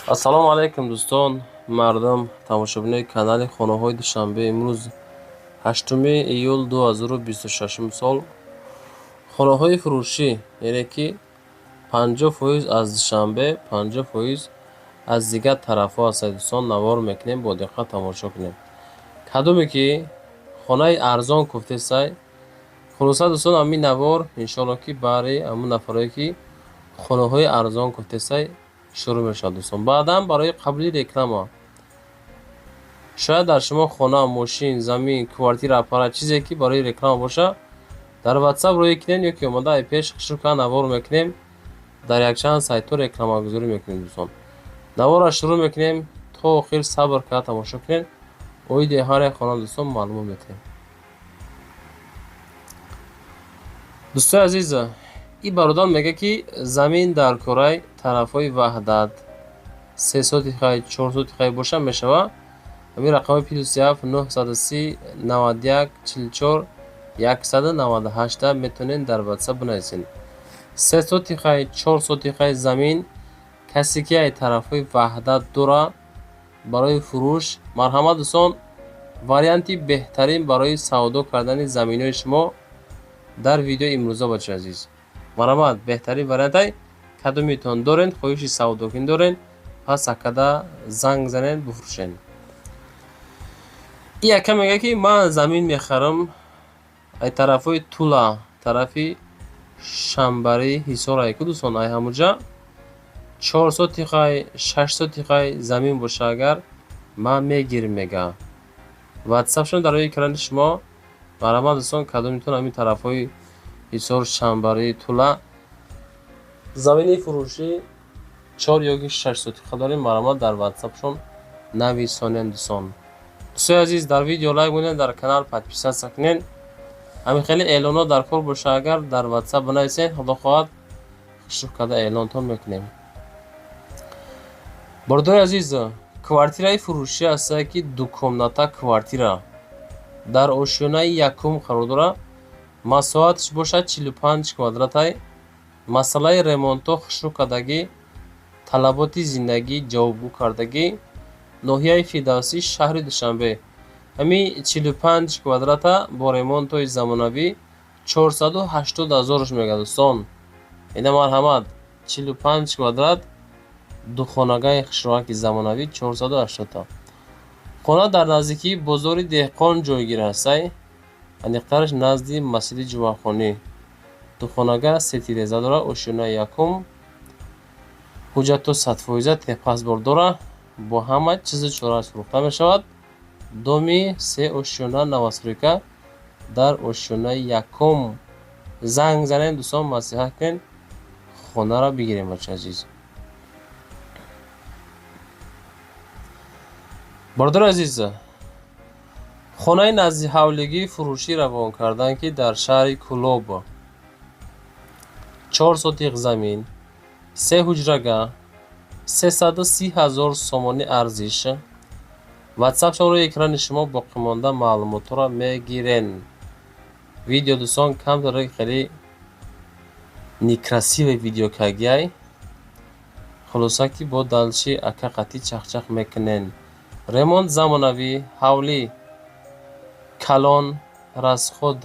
ассалому алайкум дӯстон, мардум, тамошобинои канали хонаҳои душанбе. Имрӯз 8 июл 2026 сол. Хонаҳои фурӯшӣ, яъне ки 50% аз душанбе, 50% аз дигар тарафҳо ҳастанд. дӯстон навор мекунем, бо диққат тамошо кунем. Кадоме ки хонаи арзон гуфтесай, хулоса дӯстон ҳамин навор иншоалло ки баҳри ҳамун нафарое ки хонаҳои арзон гуфтесай шурӯъ мешавад дӯстон. Баъдан барои қабули реклама, шояд дар шумо хона, мошин, замин, квартира, аппарат чизе ки барои реклама боша, дар WhatsApp рӯй кунем ё ки омадаи пеш хушрука навор мекунем, дар якчанд сайтҳо рекламагузорӣ мекунем дӯстон. Наворро шурӯъ мекунем, то охир сабр карда тамошо кунед, оиди ҳар як хона дӯстон маълумот метаҳем. дӯстои азиз, ин бародар мегӯяд ки замин дар кораи тарафҳои ваҳдат 3 соти хай, 4 соти хай боша мешавад. ҳамин рақамҳои +7 930 91 44 198 метавонед дар WhatsApp бинависед. 3 соти хай, 4 соти хай замин касе ки ай тарафҳои ваҳдат дорад барои фурӯш, марҳамат дӯстон, варианти беҳтарин барои савдо кардани заминҳои шумо дар видеои имрӯза бачаҳои азиз. Марҳамат, беҳтарин вариантай кадометон доред, хоҳиши савдокунӣ доред, пас акада занг занед, бифурӯшед. ин яка мегӯяд ки ман замин мехарам ай тарафҳои Тула, тарафи Шамбарӣ, Ҳисор айку дӯстон, ай ҳамуҷа 4 соти хай, 6 соти хай замин боша агар ман мегирам мега. WhatsApp-шон дар рӯи экрани шумо. Марҳамат дӯстон, кадометон ҳамин тарафҳои Ҳисор, Шамбарӣ, Тула замини фурӯшӣ 4 ё 6 соти хай дорем, марҳамат дар WhatsApp-шон нависонед дӯстон. дӯстои азиз, дар видео лайк монед, дар канал подписатсия кунед. ҳамин хеле эълонот дар кор боша агар дар WhatsApp бинависед, худо хоҳад хушрук карда эълонтон мекунем. Бародари азиз, квартираи фурӯшӣ ҳастае ки дукомната квартира дар ошёнаи якум қарор дорад. масоҳатш бошад 45 квадратай. масъалаи ремонтҳо хушрук кардагӣ, талаботи зиндагӣ ҷавобгӯ кардагӣ, ноҳияи Фирдавсӣ, шаҳри Душанбе. ҳамин 45 квадрата бо ремонтҳои замонавӣ 480 000 мегӯяд дӯстон. ида марҳамат, 45 квадрат духонагаи хушроки замонавӣ 480. хона дар наздикии бозори деҳқон ҷойгир ҳастай, аниқтараш назди масҷиди ҷумъахонӣ. духонага сетиреза дорад, ошёнаи якум, ҳуҷҷатҳо 100% техпаспорт дорад, бо ҳама чизи чораш фурӯхта мешавад. доми 3 ошёна навастройка дар ошёнаи якум. занг занед дӯстон, маслиҳат кунед, хонаро бигирем бачаҳои азиз. бародари азиз, хонаи назди ҳавлигии фурӯшӣ равон кардан ки дар шаҳри Кӯлоб 4 сотиқ замин, 3 ҳуҷрага, 330 000 сомонӣ арзиш. WhatsApp-шон рӯи экрани шумо боқимонда маълумотҳоро мегирен. видео дӯстон камтар хеле некрасивое видео кагиай. хулоса ки бо далши акақати чахчах мекунен. ремонт замонавӣ, ҳавлӣ калон, расход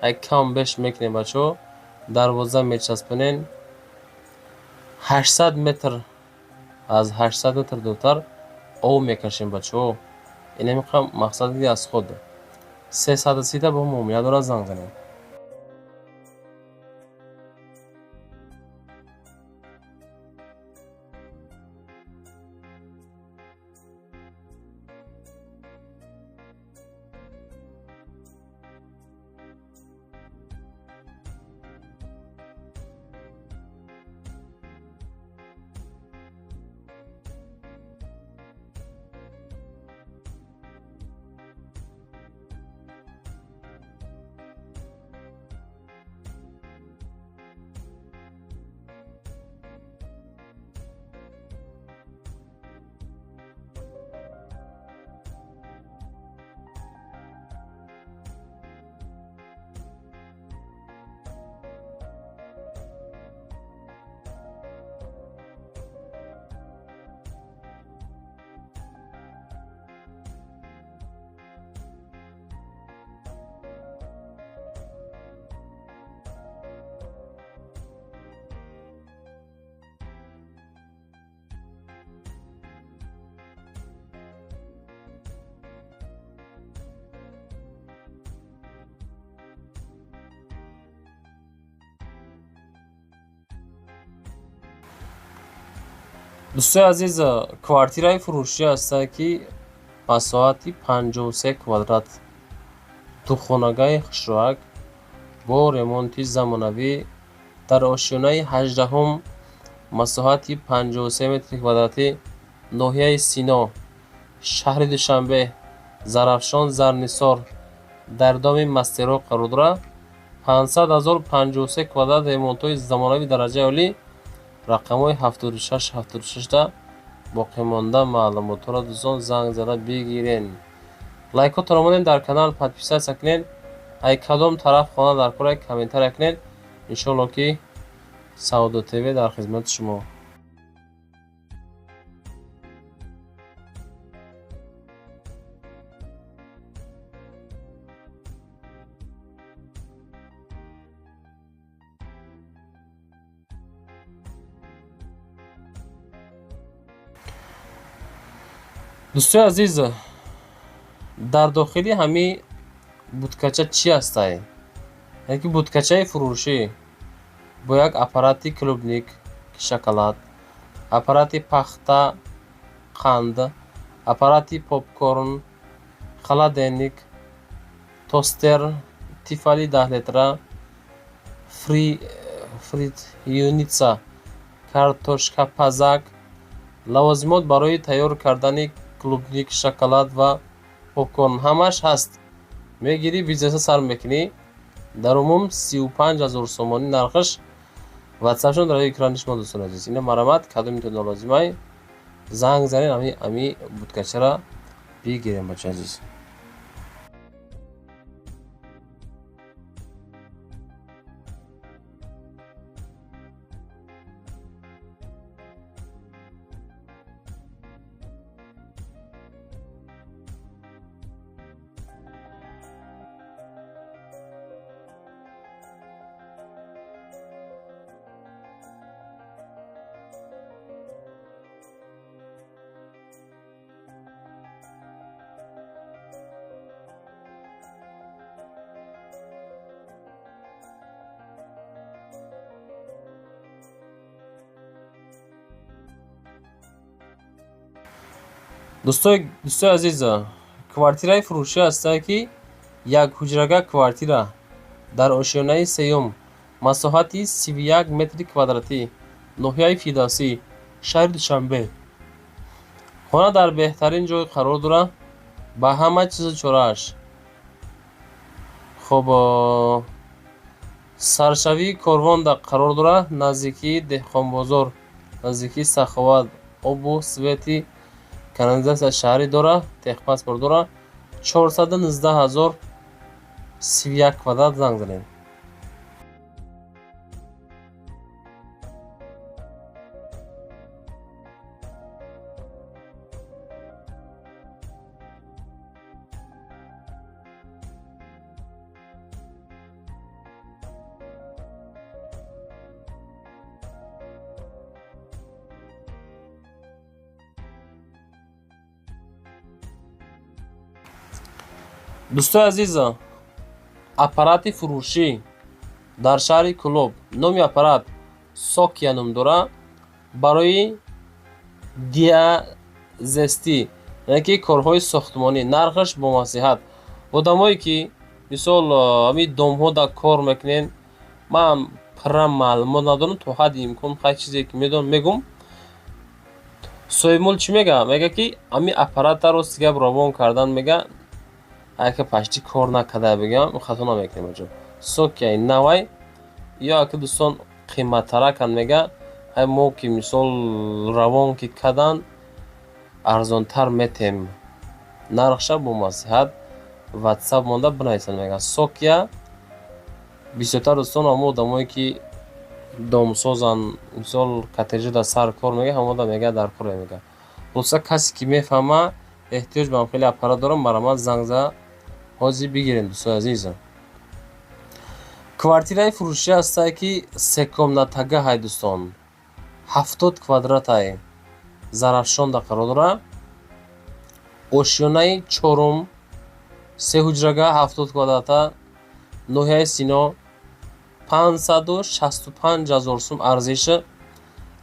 ай кам беш мекунем бачаҳо, дарвоза мечаспонен. 800 метр, аз 800 метр дуртар об мекашем бачаҳо. инамиқа мақсади аз худ 330 бо муомила дорад, занг занед. дӯстои азиз, квартираи фурӯшӣ ҳастад, ки масоҳати 53 квадрат, духонагаи хушроҳак бо ремонти замонавӣ дар ошёнаи 18-ум, масоҳати 53 метри квадратӣ, ноҳияи Сино, шаҳри Душанбе, Зарафшон, Зарнисор дар доми Мастеро қарор дорад. 500,053 квадрат, ремонтҳои замонавии дараҷаи олӣ. Рақамҳои 76-76-да боқимонда маълумотро дӯстон занг зада бигирен. Лайкотро монед, дар канал подписатсия кунед, ай кадом тараф хона дар кора комментария кунед. Иншоалло ки Саудо ТВ дар хизмати шумо. дӯстои азиз, дар дохили ҳамин будкача чӣ ҳастай? Яки будкачаи фурӯшӣ бо як аппарати клубник шоколад, аппарати пахта қанд, аппарати попкорн, холодильник, тостер, тифали 10 литра, фритюрница, картошкапазак, лавозимот барои тайёр кардани клубник, шоколад ва попкорн ҳамаш ҳаст. Мегирӣ, бизнеса сар мекунӣ. Дар умум 35,000 сомонӣ нархаш. ватсапшон дар экрани шумо дӯстони азиз. Ина марамат, кадомитон нолозимай занг занед, ами будкачара бигирем бачаи азиз. дӯстои азиз, квартираи фурӯшӣ ҳастад, ки якҳуҷрага квартира дар ошёнаи сеюм, масоҳати 31 метри квадратӣ, ноҳияи Фидосӣ, шаҳри Душанбе. хона дар беҳтарин ҷой қарор дорад, ба ҳама чизу чорааш. хоб, саршавии Корвонда қарор дорад, наздикии Деҳқонбозор, наздикии Саховат. обу свети канализатсия шаҳрӣ дорад, техпаспорт дорад. 419,031 квадрат занг занед. дӯстои азиз, аппарати фурӯшӣ дар шаҳри Кӯлоб. номи аппарат Сокия ном дорад. барои диазестӣ, яъне ки корҳои сохтмонӣ. нархаш бомаслиҳат. одамое ки мисол ҳамин домҳо дар кор мекунен, ман пурра маълумот надорам, то ҳадди имкон хай чизе ки медонам мегум. соҳибмул чӣ мега? Мега ки ҳамин аппаратаро сигаб равон кардан, мега ака пашти кор накарда бигам хато намекунем аҷо. Сокияи навай ё ака дӯстон қиматтаракан, мега ай мо ки мисол равон ки кадан арзонтар метем. нархша бомаслиҳат. ватсап монда бинависанд, мега Сокия. бисёртар дӯстон ҳамо одамое ки домсозан, мисол коттеҷа дар сар кор мега, ҳамода мега дар коре мега. хулоса касе ки мефаҳма эҳтиёҷ ба хеле аппарат дорам, марамат занг зада ҳозир бигирем. дӯстои азиз, квартираи фурӯшӣ ҳастад, ки секомнатагаҳай дӯстон, 70 квадратай, Зарафшонда қарор дорад. ошёнаи 4, сеҳуҷрага 70 квадрата, ноҳияи Сино. 565,000 сум арзиши.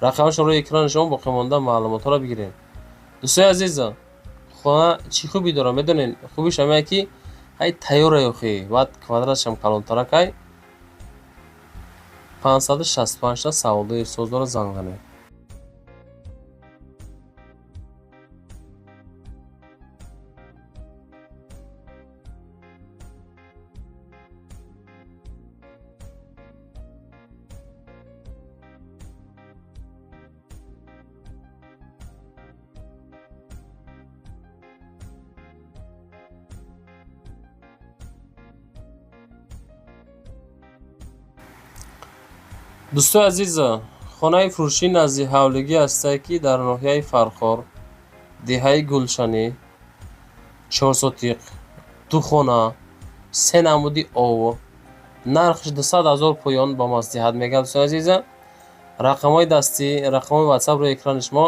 рақамашон рӯи экрани шумо боқӣ монда маълумотҳоро бигиред. дӯстои азиз, хона чӣ хубӣ дорад медонед? хубиш ҳамае ки ҳай тайёра ёхӣ, баъд квадратшам калонтаракай 565 саволдои создора занг занед. дӯстои азиз, хонаи фурӯшии назди ҳавлигӣ ҳастае ки дар ноҳияи Фархор, деҳаи Гулшанӣ, 4 сотиқ, 2 хона, 3 намуди ов, нархш 200 000 поён ба маслиҳат мегӯяд. дӯстои азиз, рақамҳои дастӣ, рақамҳои ватсап рӯи экрани шумо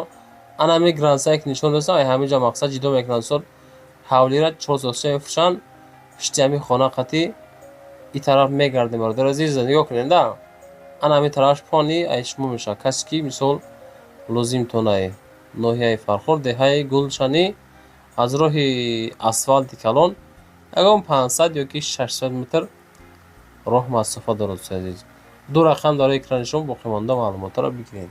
ана ҳамин границае ки нишон додам, ҳаминҷа мақсад ҷидо мекунанд. дӯстон ҳавлира 4 сотиқа мефурӯшанд, пишти ҳамин хона қати ин тараф мегардем. бародари азиз, нигоҳ кунед, да ана ҳамин тарафш пони ай шумо мешавад. касе ки мисол лозимтонае ноҳияи Фархор, деҳаи Гулшанӣ, аз роҳи асфалти калон ягон 500 ёки 600 метр роҳ масофа дорад. дӯстои азиз, ду рақам дар рӯи экрани шумо боқӣ монда маълумотҳоро бигиред.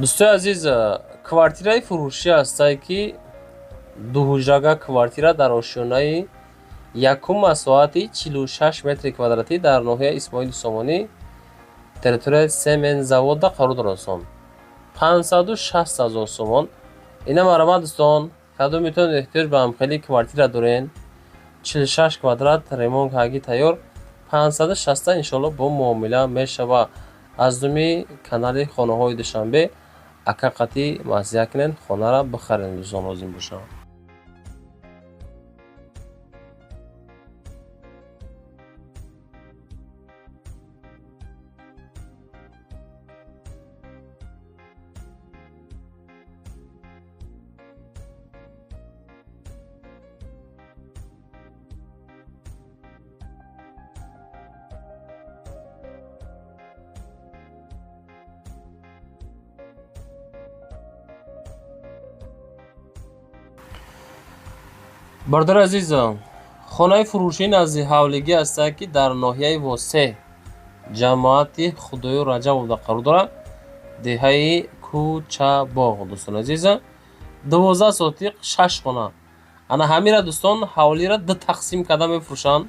дӯстои азиз, квартираи фурӯшӣ ҳастае ки дуҳуҷрага квартира дар ошёнаи якум масоҳати 46 метри квадратӣ дар ноҳияи Исмоили Сомонӣ, территорияи Семензавода қарор дорад. 560 000 сомон. ина марамад дӯстон, кадом метавонед эҳтиёҷ ба ҳамхелии квартира дорен, 46 квадрат ремонтҳояги тайёр, 560 иншоалло бо муомила мешава. аз думи канали хонаҳои Душанбе ака қати маслиҳат кунед, хонара бихаред. дӯстон лозим бошад. бародари азиз, хонаи фурӯшии назди ҳавлигӣ ҳастае ки дар ноҳияи Восеҳ, ҷамоати Худоё Раҷабовда қарор дорад, деҳаи Кӯчабоғ. дӯстони азиз, 12 сотиқ 6 хона. ана ҳамира дӯстон ҳавлира ду тақсим карда мефурӯшанд.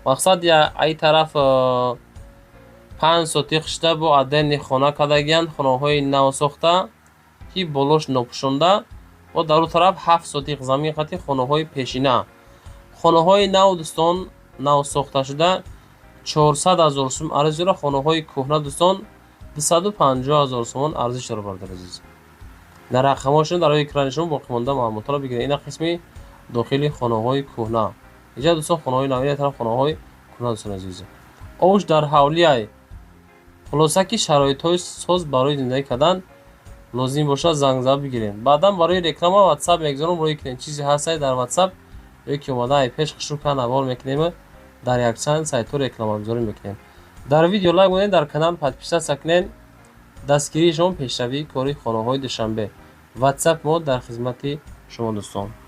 мақсад ай тараф 5 сотиқ шида бо аддени хона кардагиянд, хонаҳои навсохта ки болош нопӯшонда, ва дар он тараф 7 сотиқ замин қати хонаҳои пешина. хонаҳои нав дӯстон, навсохташуда 400 000 сум арзиш дорад. хонаҳои кӯҳна дӯстон 250 000 сомон арзиш дорад. бародари азиз, ина рақамҳошон дар рӯи экрани шумо боқӣ монда маълумотҳоро бигиред. ина қисми дохили хонаҳои кӯҳна. инҷа дӯстон хонаҳои нави, ин тараф хонаҳои кӯҳна. дӯстон азиз, ош дар ҳавлияй, хулоса ки шароитҳои соз барои зиндагӣ кардан лозим бошад, занг зада бигиред. баъдан барои реклама ватсап мегузорам. рӯи кунед чизе ҳастае дар ватсап, ёки омадаи пешқашро кан аввал мекунем, дар якчанд сайтҳо рекламагузорӣ мекунем. дар видео лайк монед, дар канал подписатсия кунед. дастгирии шумо пешравии кори хонаҳои Душанбе. ватсап мо дар хизмати шумо дӯстон.